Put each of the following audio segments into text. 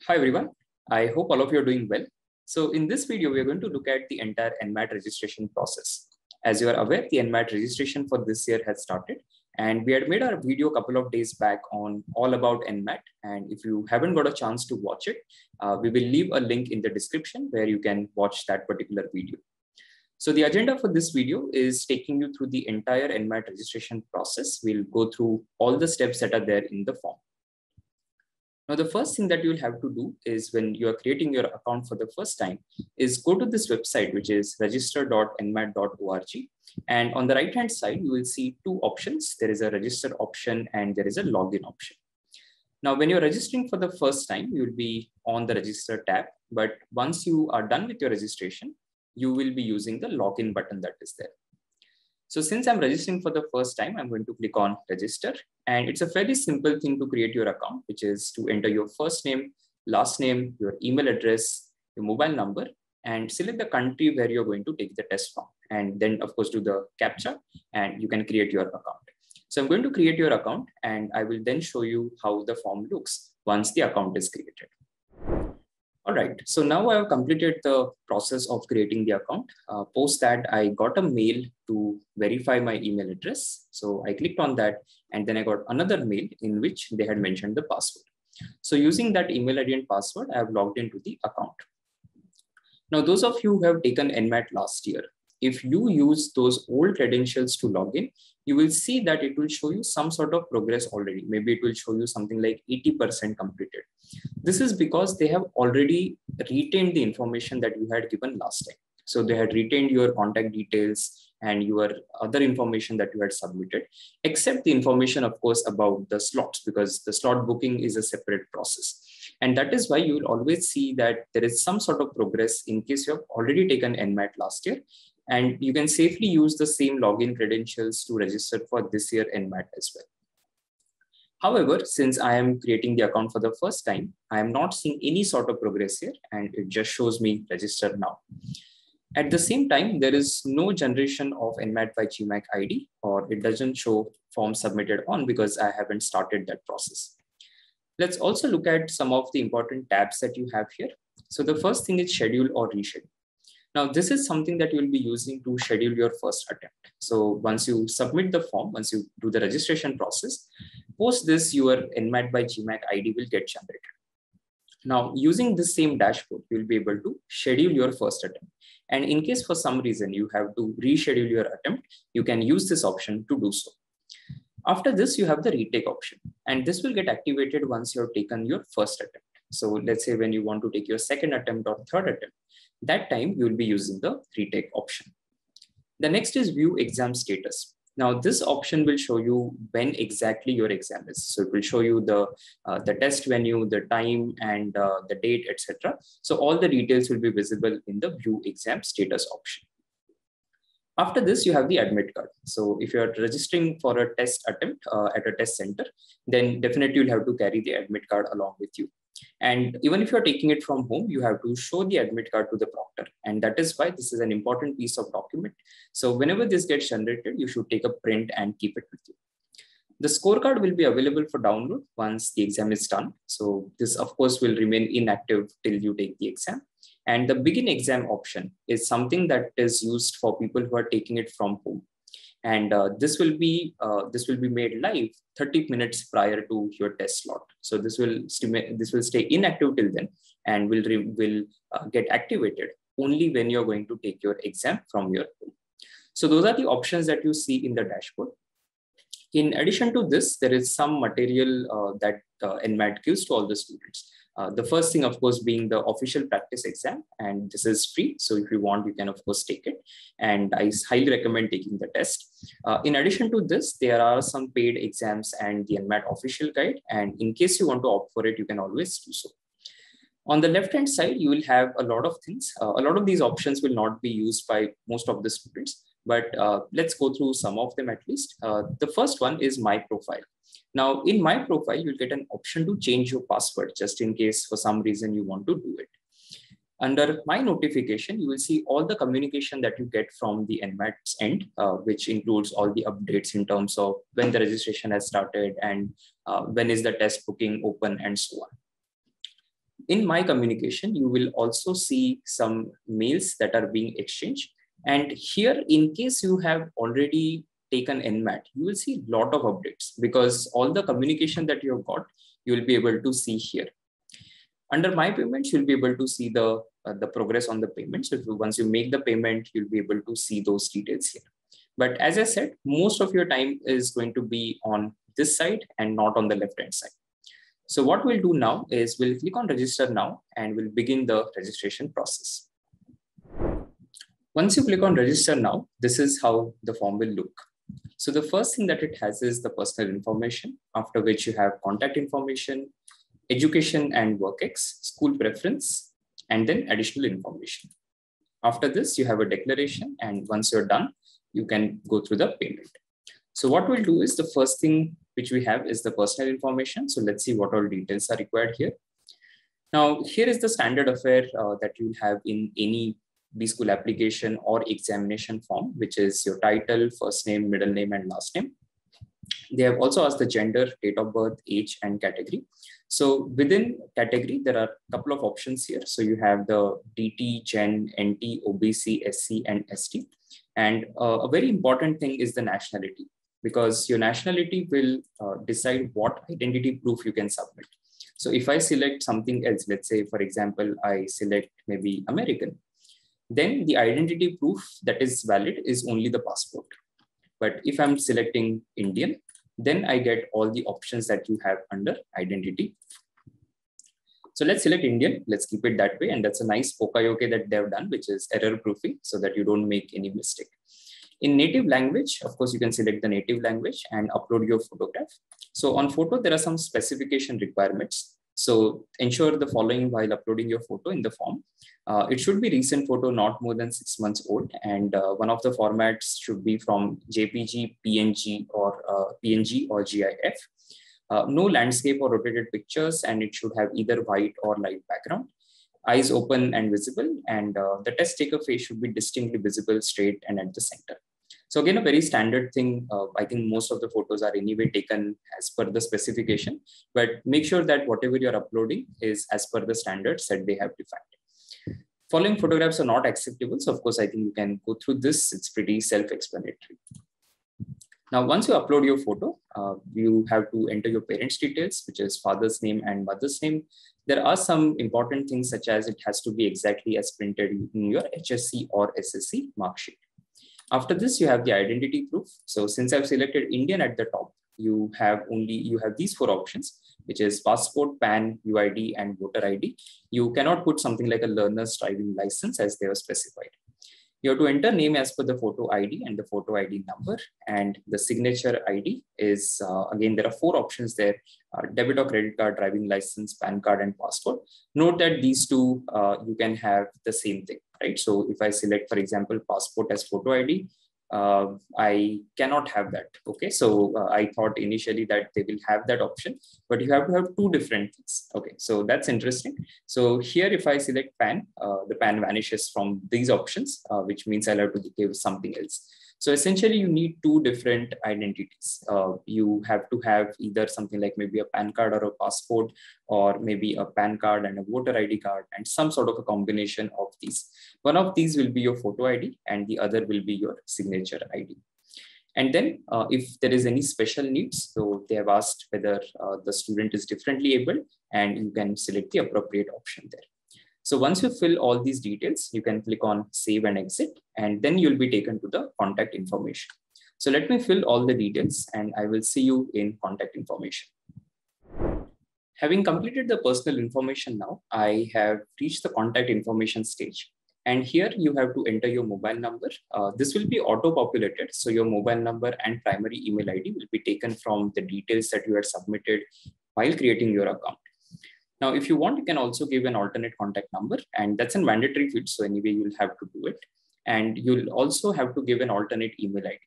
Hi everyone, I hope all of you are doing well. So in this video, we are going to look at the entire NMAT registration process. As you are aware, the NMAT registration for this year has started, and we had made our video a couple of days back on all about NMAT. And if you haven't got a chance to watch it, we will leave a link in the description where you can watch that particular video. So the agenda for this video is taking you through the entire NMAT registration process. We'll go through all the steps that are there in the form. Now, the first thing that you'll have to do is when you are creating your account for the first time is go to this website, which is register.nmat.org. And on the right-hand side, you will see two options. There is a register option and there is a login option. Now, when you're registering for the first time, you will be on the register tab. But once you are done with your registration, you will be using the login button that is there. So since I'm registering for the first time, I'm going to click on register. And it's a fairly simple thing to create your account, which is to enter your first name, last name, your email address, your mobile number, and select the country where you're going to take the test from. And then of course, do the CAPTCHA and you can create your account. So I'm going to create your account and I will then show you how the form looks once the account is created. All right, so now I have completed the process of creating the account. Post that, I got a mail to verify my email address. So I clicked on that and then I got another mail in which they had mentioned the password. So using that email ID and password, I have logged into the account. Now, those of you who have taken NMAT last year, if you use those old credentials to log in, you will see that it will show you some sort of progress already. Maybe it will show you something like 80% completed. This is because they have already retained the information that you had given last time. So they had retained your contact details and your other information that you had submitted, except the information, of course, about the slots, because the slot booking is a separate process. And that is why you will always see that there is some sort of progress in case you have already taken NMAT last year. And you can safely use the same login credentials to register for this year NMAT as well. However, since I am creating the account for the first time, I am not seeing any sort of progress here and it just shows me register now. At the same time, there is no generation of NMAT by GMAC ID, or it doesn't show form submitted on because I haven't started that process. Let's also look at some of the important tabs that you have here. So the first thing is schedule or reschedule. Now, this is something that you will be using to schedule your first attempt. So once you submit the form, once you do the registration process, post this, your NMAT by GMAC ID will get generated. Now, using this same dashboard, you will be able to schedule your first attempt. And in case for some reason you have to reschedule your attempt, you can use this option to do so. After this, you have the retake option, and this will get activated once you have taken your first attempt. So let's say when you want to take your second attempt or third attempt, that time you will be using the retake option. The next is view exam status. Now this option will show you when exactly your exam is. So it will show you the test venue, the time and the date, etc. So all the details will be visible in the view exam status option. After this, you have the admit card. So if you're registering for a test attempt at a test center, then definitely you'll have to carry the admit card along with you. And even if you're taking it from home, you have to show the admit card to the proctor. And that is why this is an important piece of document. So whenever this gets generated, you should take a print and keep it with you. The scorecard will be available for download once the exam is done. So this, of course, will remain inactive till you take the exam. And the begin exam option is something that is used for people who are taking it from home. And this will be made live 30 minutes prior to your test slot. So this will stay inactive till then and will get activated only when you're going to take your exam from your home. So those are the options that you see in the dashboard. In addition to this, there is some material that NMAT gives to all the students. The first thing, of course, being the official practice exam, and this is free. So if you want, you can, of course, take it. And I highly recommend taking the test. In addition to this, there are some paid exams and the NMAT official guide. And in case you want to opt for it, you can always do so. On the left-hand side, you will have a lot of things. A lot of these options will not be used by most of the students, but let's go through some of them at least. The first one is My Profile. Now, in My Profile, you'll get an option to change your password just in case for some reason you want to do it. Under My Notification, you will see all the communication that you get from the NMAT's end, which includes all the updates in terms of when the registration has started and when is the test booking open and so on. In my communication, you will also see some mails that are being exchanged. And here, in case you have already taken NMAT, you will see a lot of updates because all the communication that you have got, you will be able to see here. Under my payments, you'll be able to see the progress on the payment. So once you make the payment, you'll be able to see those details here. But as I said, most of your time is going to be on this side and not on the left-hand side. So what we'll do now is we'll click on register now and we'll begin the registration process. Once you click on register now, this is how the form will look. So the first thing that it has is the personal information, after which you have contact information, education and work-ex, school preference, and then additional information. After this, you have a declaration, and once you're done, you can go through the payment. So what we'll do is the first thing which we have is the personal information. So let's see what all details are required here. Now, here is the standard affair that you'll have in any B-School application or examination form, which is your title, first name, middle name, and last name. They have also asked the gender, date of birth, age, and category. So within category, there are a couple of options here. So you have the DT, Gen, NT, OBC, SC, and ST. And a very important thing is the nationality, because your nationality will decide what identity proof you can submit. So if I select something else, let's say, for example, I select maybe American, then the identity proof that is valid is only the passport. But if I'm selecting Indian, then I get all the options that you have under identity. So let's select Indian. Let's keep it that way. And that's a nice pokayoke that they've done, which is error proofing so that you don't make any mistake. In native language, of course, you can select the native language and upload your photograph. So on photo, there are some specification requirements. So ensure the following while uploading your photo in the form. It should be recent photo, not more than 6 months old. And one of the formats should be from JPG, PNG, or GIF. No landscape or rotated pictures, and it should have either white or light background. Eyes open and visible, and the test taker face should be distinctly visible, straight, and at the center. So again, a very standard thing. I think most of the photos are anyway taken as per the specification, but make sure that whatever you're uploading is as per the standards that they have defined. Following photographs are not acceptable. So of course, I think you can go through this. It's pretty self-explanatory. Now, once you upload your photo, you have to enter your parents' details, which is father's name and mother's name. There are some important things such as it has to be exactly as printed in your HSC or SSC mark sheet. After this, you have the identity proof. So since I've selected Indian at the top, you have these 4 options, which is passport, PAN, UID, and voter ID. You cannot put something like a learner's driving license as they are specified. You have to enter name as per the photo ID and the photo ID number, and the signature ID is, again, there are 4 options there, debit or credit card, driving license, PAN card, and passport. Note that these 2, you can have the same thing, right? So if I select, for example, passport as photo ID, I cannot have that, okay? So I thought initially that they will have that option, but you have to have 2 different things, okay? So that's interesting. So here, if I select PAN, the PAN vanishes from these options, which means I'll have to give something else. So essentially, you need 2 different identities. You have to have either something like maybe a PAN card or a passport, or maybe a PAN card and a voter ID card, and some sort of a combination of these. One of these will be your photo ID, and the other will be your signature ID. And then if there is any special needs, so they have asked whether the student is differently able, and you can select the appropriate option there. So once you fill all these details, you can click on save and exit, and then you'll be taken to the contact information. So let me fill all the details, and I will see you in contact information. Having completed the personal information now, I have reached the contact information stage. And here you have to enter your mobile number. This will be auto-populated. So your mobile number and primary email ID will be taken from the details that you had submitted while creating your account. Now, if you want, you can also give an alternate contact number, and that's a mandatory field. So anyway, you'll have to do it. And you'll also have to give an alternate email ID.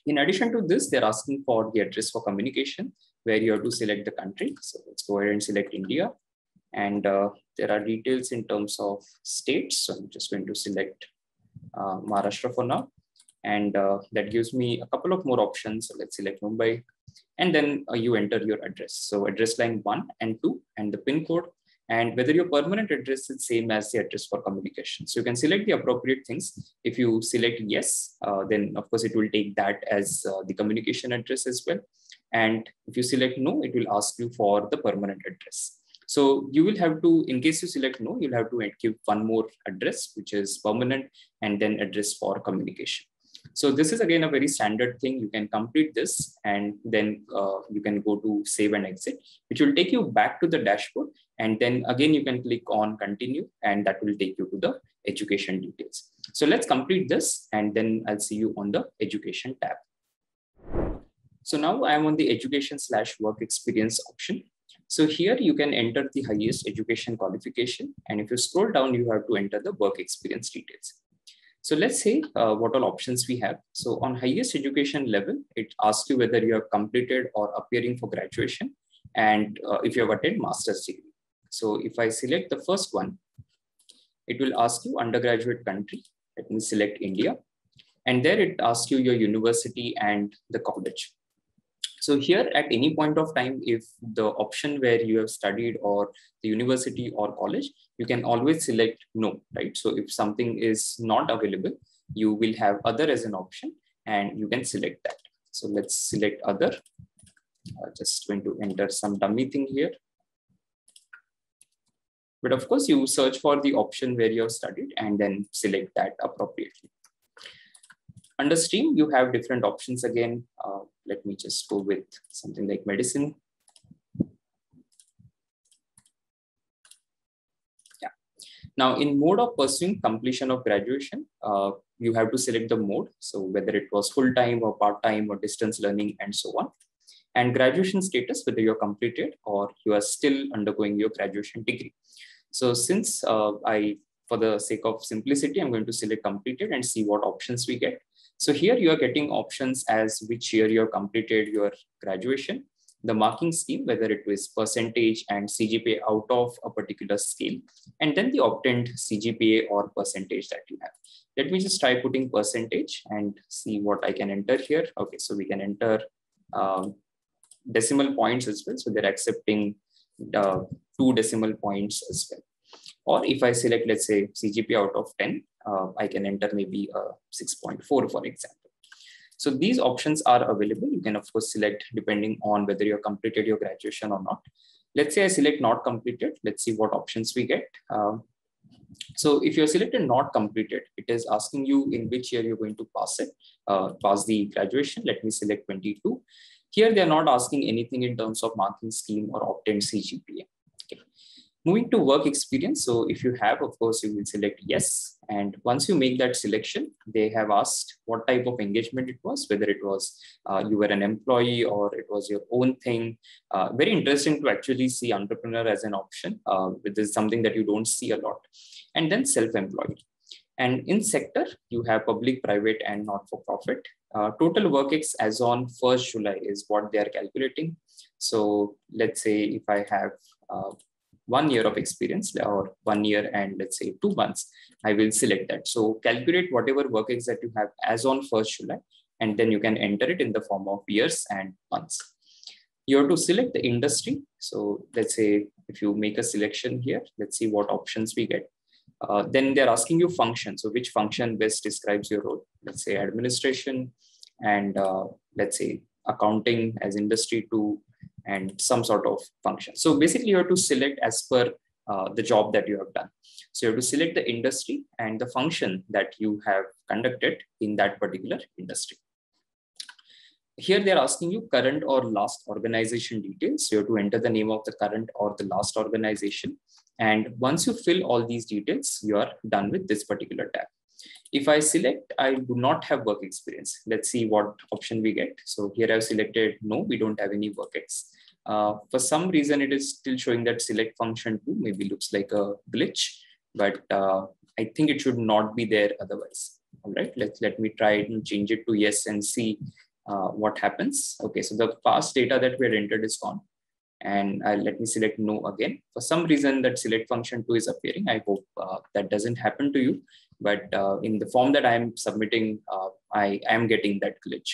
In addition to this, they're asking for the address for communication, where you have to select the country. So let's go ahead and select India. And there are details in terms of states. So I'm just going to select Maharashtra for now. And that gives me a couple of more options. So let's select Mumbai. And then you enter your address. So address line 1 and 2 and the PIN code. and whether your permanent address is same as the address for communication. So you can select the appropriate things. If you select yes, then of course it will take that as the communication address as well. And if you select no, it will ask you for the permanent address. So you will have to, in case you select no, you'll have to give one more address, which is permanent, and then address for communication. So this is again a very standard thing. You can complete this and then you can go to save and exit, which will take you back to the dashboard. And then again, you can click on continue, and that will take you to the education details. So let's complete this, and then I'll see you on the education tab. So now I'm on the education/work experience option. So here you can enter the highest education qualification. And if you scroll down, you have to enter the work experience details. So let's say what all options we have. So on highest education level, it asks you whether you have completed or appearing for graduation, and if you have attained master's degree. So if I select the first one, it will ask you undergraduate country. Let me select India. And there it asks you your university and the college. So here at any point of time, if the option where you have studied or the university or college, you can always select no, right? So if something is not available, you will have other as an option and you can select that. So let's select other. Just going to enter some dummy thing here. But of course, you search for the option where you have studied and then select that appropriately. Under stream, you have different options again. Let me just go with something like medicine. Yeah. Now, in mode of pursuing completion of graduation, you have to select the mode. So whether it was full-time or part-time or distance learning and so on. And graduation status, whether you're completed or you are still undergoing your graduation degree. So since for the sake of simplicity, I'm going to select completed and see what options we get. So here you are getting options as which year you have completed your graduation, the marking scheme, whether it was percentage and CGPA out of a particular scale, and then the obtained CGPA or percentage that you have. Let me just try putting percentage and see what I can enter here. Okay, so we can enter decimal points as well. So they're accepting 2 decimal points as well. Or if I select, let's say, CGPA out of 10, I can enter maybe 6.4, for example. So these options are available. You can, of course, select depending on whether you have completed your graduation or not. Let's say I select not completed. Let's see what options we get. So if you're selected not completed, it is asking you in which year you're going to pass it, pass the graduation. Let me select 22. Here, they're not asking anything in terms of marking scheme or obtained CGPA. Okay. Moving to work experience. So if you have, of course, you will select yes. And once you make that selection, they have asked what type of engagement it was, whether it was you were an employee or it was your own thing. Very interesting to actually see entrepreneur as an option. This is something that you don't see a lot. And then self-employed. And in sector, you have public, private, and not-for-profit. Total workx as on 1st July is what they are calculating. So let's say if I have 1 year of experience or 1 year and let's say 2 months, I will select that. So calculate whatever workx that you have as on 1st July, and then you can enter it in the form of years and months. You have to select the industry. So let's say if you make a selection here, let's see what options we get. Then they're asking you function. So which function best describes your role? Let's say administration and let's say accounting as industry 2 and some sort of function. So basically you have to select as per the job that you have done. So you have to select the industry and the function that you have conducted in that particular industry. Here they're asking you current or last organization details. So you have to enter the name of the current or the last organization. And once you fill all these details, you are done with this particular tab. If I select, I do not have work experience. Let's see what option we get. So here I've selected no, we don't have any workx. For some reason, it is still showing that select function 2, maybe looks like a glitch, but I think it should not be there otherwise. All right, let me try and change it to yes and see what happens. Okay, so the past data that we had entered is gone. And let me select no again. For some reason that select function 2 is appearing. I hope that doesn't happen to you. But in the form that I'm submitting, I am getting that glitch.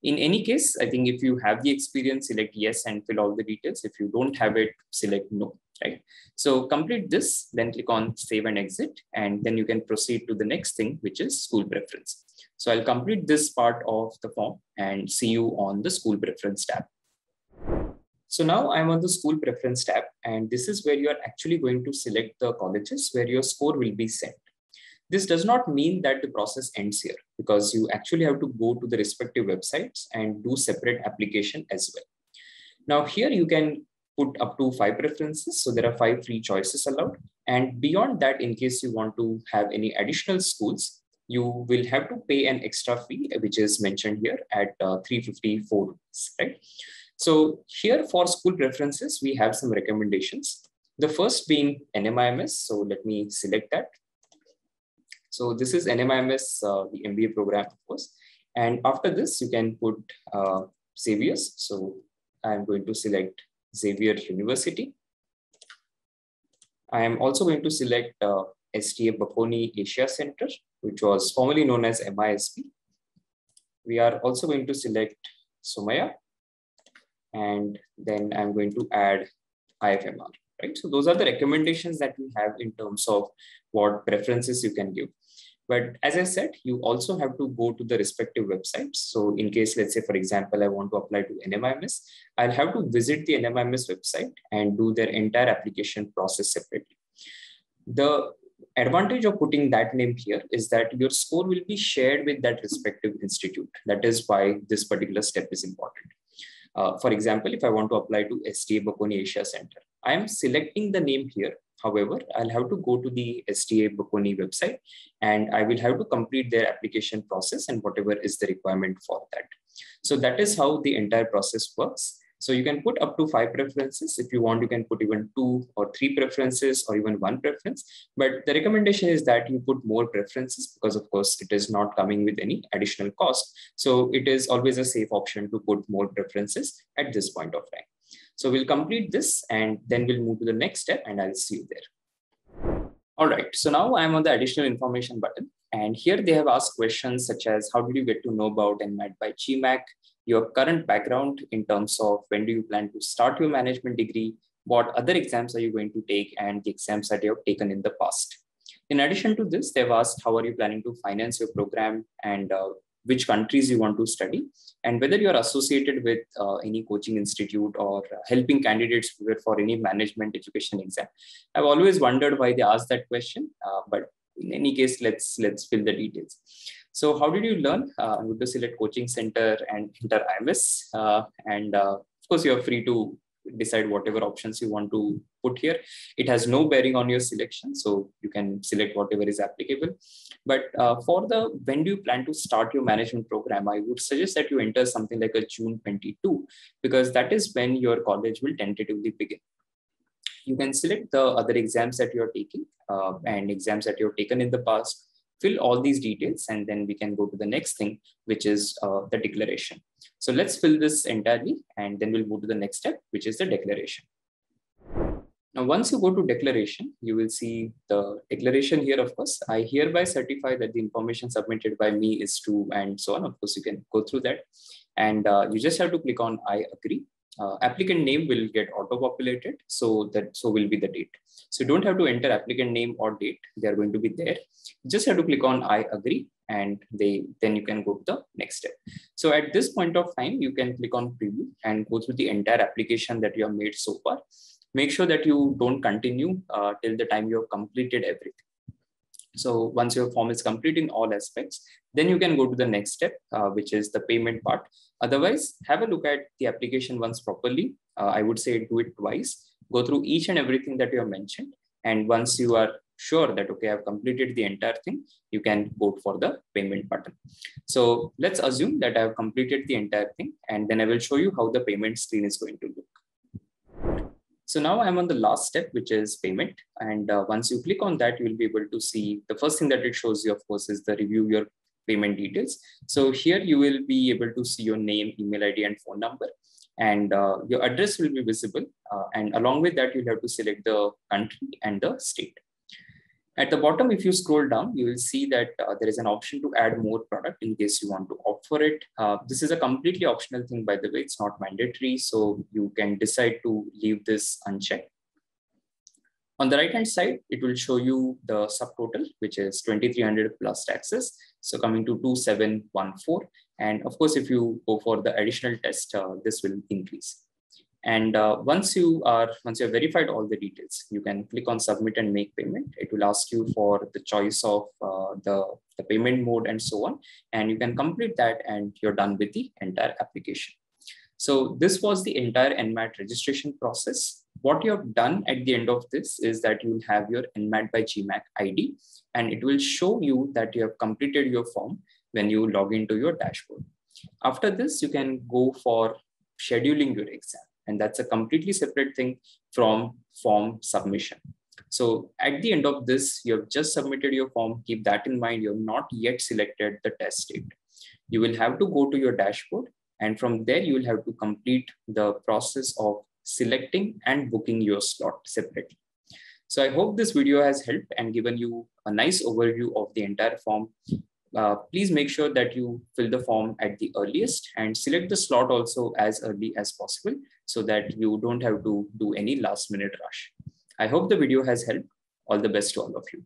In any case, I think if you have the experience, select yes and fill all the details. If you don't have it, select no. right? So complete this, then click on save and exit, and then you can proceed to the next thing, which is school preference. So I'll complete this part of the form and see you on the school preference tab. So now I'm on the school preference tab, and this is where you are actually going to select the colleges where your score will be sent. This does not mean that the process ends here, because you actually have to go to the respective websites and do separate application as well. Now here you can put up to 5 preferences. So there are 5 free choices allowed. And beyond that, in case you want to have any additional schools, you will have to pay an extra fee, which is mentioned here at 354 rupees, right? So here for school preferences, we have some recommendations. The first being NMIMS. So let me select that. So this is NMIMS, the MBA program, of course. And after this, you can put Xavier's. So I'm going to select Xavier University. I am also going to select STA Bocconi Asia Center, which was formerly known as MISP. We are also going to select Somaya. And then I'm going to add IFMR, right? So those are the recommendations that we have in terms of what preferences you can give. But as I said, you also have to go to the respective websites. So in case, let's say, for example, I want to apply to NMIMS, I'll have to visit the NMIMS website and do their entire application process separately. The advantage of putting that name here is that your score will be shared with that respective institute. That is why this particular step is important. For example, if I want to apply to STA Bocconi Asia Center, I am selecting the name here. However, I'll have to go to the STA Bocconi website and I will have to complete their application process and whatever is the requirement for that. So that is how the entire process works. So you can put up to 5 preferences. If you want, you can put even 2 or 3 preferences or even 1 preference. But the recommendation is that you put more preferences because, of course, it is not coming with any additional cost. So it is always a safe option to put more preferences at this point of time. So we'll complete this and then we'll move to the next step and I'll see you there. All right, so now I'm on the additional information button. And here they have asked questions such as how did you get to know about NMAT by GMAC, your current background in terms of when do you plan to start your management degree, what other exams are you going to take, and the exams that you have taken in the past. In addition to this, they've asked how are you planning to finance your program and which countries you want to study, and whether you are associated with any coaching institute or helping candidates for any management education exam. I've always wondered why they asked that question, but in any case, let's fill the details. So how did you learn? I'm going to select coaching center and enter IMS. Of course, you're free to decide whatever options you want to put here. It has no bearing on your selection, so you can select whatever is applicable. But for the when do you plan to start your management program, I would suggest that you enter something like a June 22, because that is when your college will tentatively begin. You can select the other exams that you're taking and exams that you've taken in the past. Fill all these details and then we can go to the next thing, which is the declaration. So let's fill this entirely and then we'll move to the next step, which is the declaration. Now, once you go to declaration, you will see the declaration here. Of course, I hereby certify that the information submitted by me is true and so on. Of course, you can go through that and you just have to click on I agree. Applicant name will get auto-populated, so will be the date. So you don't have to enter applicant name or date. They are going to be there. You just have to click on I agree and then you can go to the next step. So at this point of time, you can click on preview and go through the entire application that you have made so far. Make sure that you don't continue till the time you have completed everything. So once your form is complete in all aspects, then you can go to the next step, which is the payment part. Otherwise, have a look at the application once properly. I would say do it twice. Go through each and everything that you have mentioned. And once you are sure that, okay, I've completed the entire thing, you can go for the payment button. So let's assume that I have completed the entire thing, and then I will show you how the payment screen is going to look. So now I'm on the last step, which is payment. And once you click on that, you will be able to see the first thing that it shows you, of course, is the review your payment details. So here you will be able to see your name, email ID, and phone number. And your address will be visible. And along with that, you'll have to select the country and the state. At the bottom, if you scroll down, you will see that there is an option to add more product in case you want to opt for it. This is a completely optional thing, by the way, it's not mandatory. So you can decide to leave this unchecked. On the right hand side, it will show you the subtotal, which is 2300 plus taxes. So coming to 2714. And of course, if you go for the additional test, this will increase. And once you have verified all the details, you can click on submit and make payment. It will ask you for the choice of the payment mode and so on. And you can complete that and you're done with the entire application. So this was the entire NMAT registration process. What you have done at the end of this is that you will have your NMAT by GMAC ID, and it will show you that you have completed your form when you log into your dashboard. After this, you can go for scheduling your exam, and that's a completely separate thing from form submission. So at the end of this, you have just submitted your form. Keep that in mind. You have not yet selected the test date. You will have to go to your dashboard, and from there, you will have to complete the process of selecting and booking your slot separately. So I hope this video has helped and given you a nice overview of the entire form. Please make sure that you fill the form at the earliest and select the slot also as early as possible so that you don't have to do any last minute rush. I hope the video has helped. All the best to all of you.